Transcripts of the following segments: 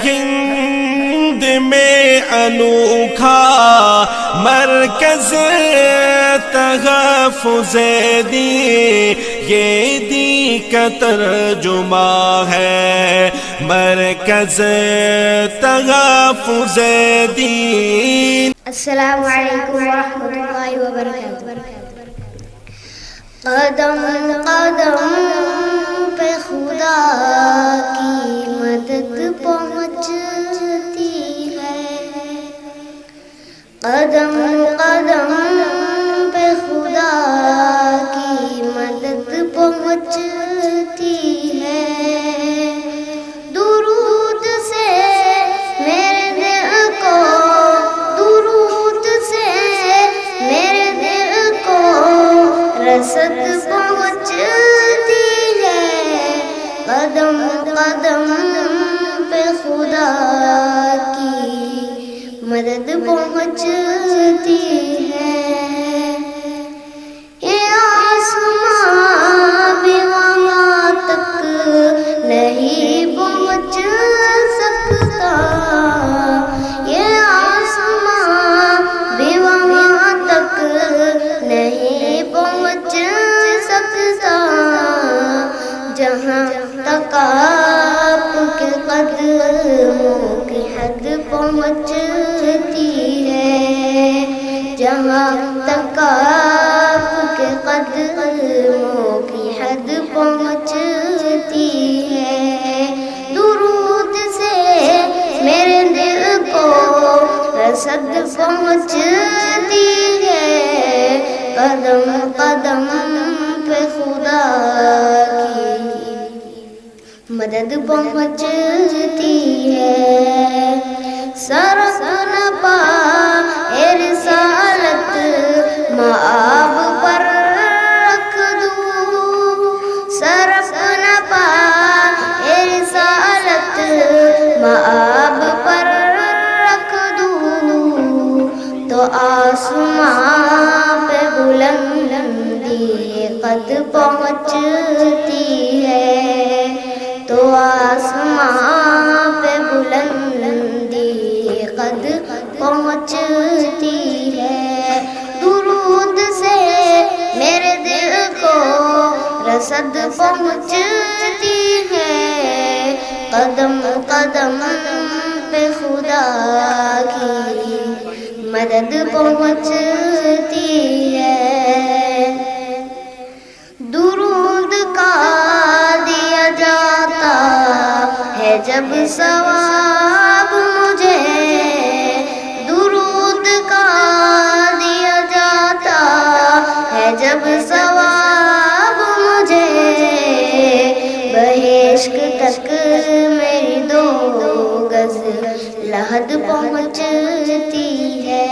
ہند میں انوکھا مرکز تحفظ دین، یہ دین کا ترجمہ ہے مرکز تحفظ دین۔ السلام علیکم ورحمۃ اللہ وبرکاتہ۔ قدم قدم پہ خدا کی مدد پہنچتی ہے، قدم قدم پہ خدا کی مدد پہنچتی ہے۔ درود سے میرے دل کو، درود سے میرے دل کو رسد پہنچتی ہے، قدم قدم پہ خدا کی مدد پہنچتی ہے۔ یہ آسمان بھی وہاں تک نہیں پہنچ سکتا، یہ آسمان بھی وہاں تک نہیں پہنچ سکتا، جہاں تک آپ کے قدموں کی حد پہنچتی ہے، جہاں تک آپ کے قدموں کی حد پہنچتی ہے۔ درود سے میرے دل کو رسد پہنچتی ہے، قدم قدم پہ خدا کی مدد پہنچتی ہے۔ سرک نہ پائے رسالت مآب پر رکھ دوں، سرک نہ پائے رسالت مآب پر رکھ دوں، تو آسمان پہ بلندی قد پہنچتی ہے، تو آسمان پہ بلندی قد پہنچتی ہے۔ درود سے میرے دل کو رسد پہنچتی ہے، قدم قدم پہ خدا کی مدد پہنچتی ہے۔ درود کا دیا جاتا ہے جب ثواب مجھے، درود کا دیا جاتا ہے جب ثواب مجھے، بہشت تک میری 2 گز لحد پہنچتی ہے،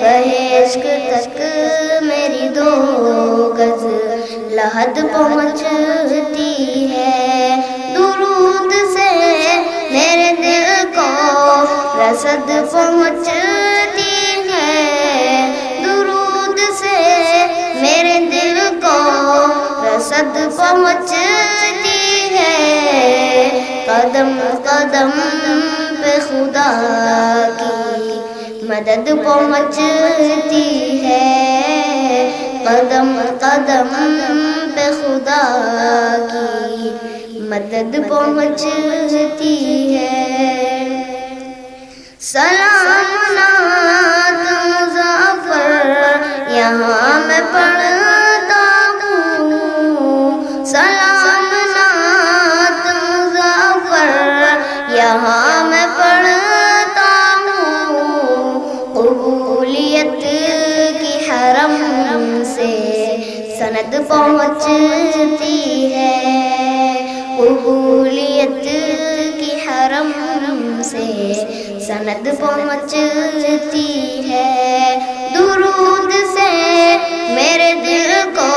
بہشت تک میری 2 گز لحد پہنچتی ہے۔ درود سے میرے دل کو رسد پہنچتی ہے، درود سے میرے دل کو رسد پہنچتی ہے، قدم قدم پہ خدا کی مدد پہنچتی ہے، قدم قدم پہ خدا کی مدد پہنچتی ہے۔ سلام نعت مظفر یہاں میں پڑھتا ہوں، سلام نعت مظفر یہاں میں پڑھتا ہوں، قبولیت کی حرم سے سند پہنچتی ہے، قبولیت کی حرم سے سند پہنچتی ہے۔ درود سے میرے دل کو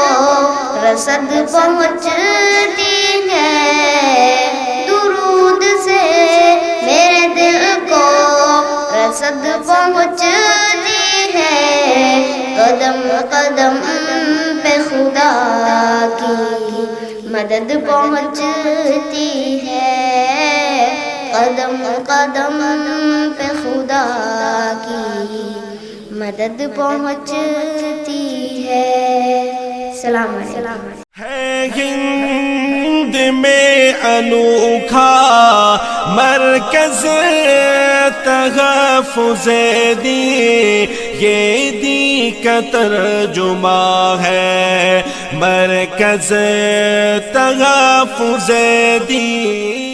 رسد پہنچتی ہے، درود سے میرے دل کو رسد پہنچتی ہے، قدم قدم پہ خدا کی مدد پہنچتی ہے، قدم قدم پہ خدا کی مدد پہنچتی ہے. سلام علیکم. ہے ہند میں انوکھا مرکز تحفظ دین، یہ دین کا ترجمہ ہے مرکز تحفظ دین.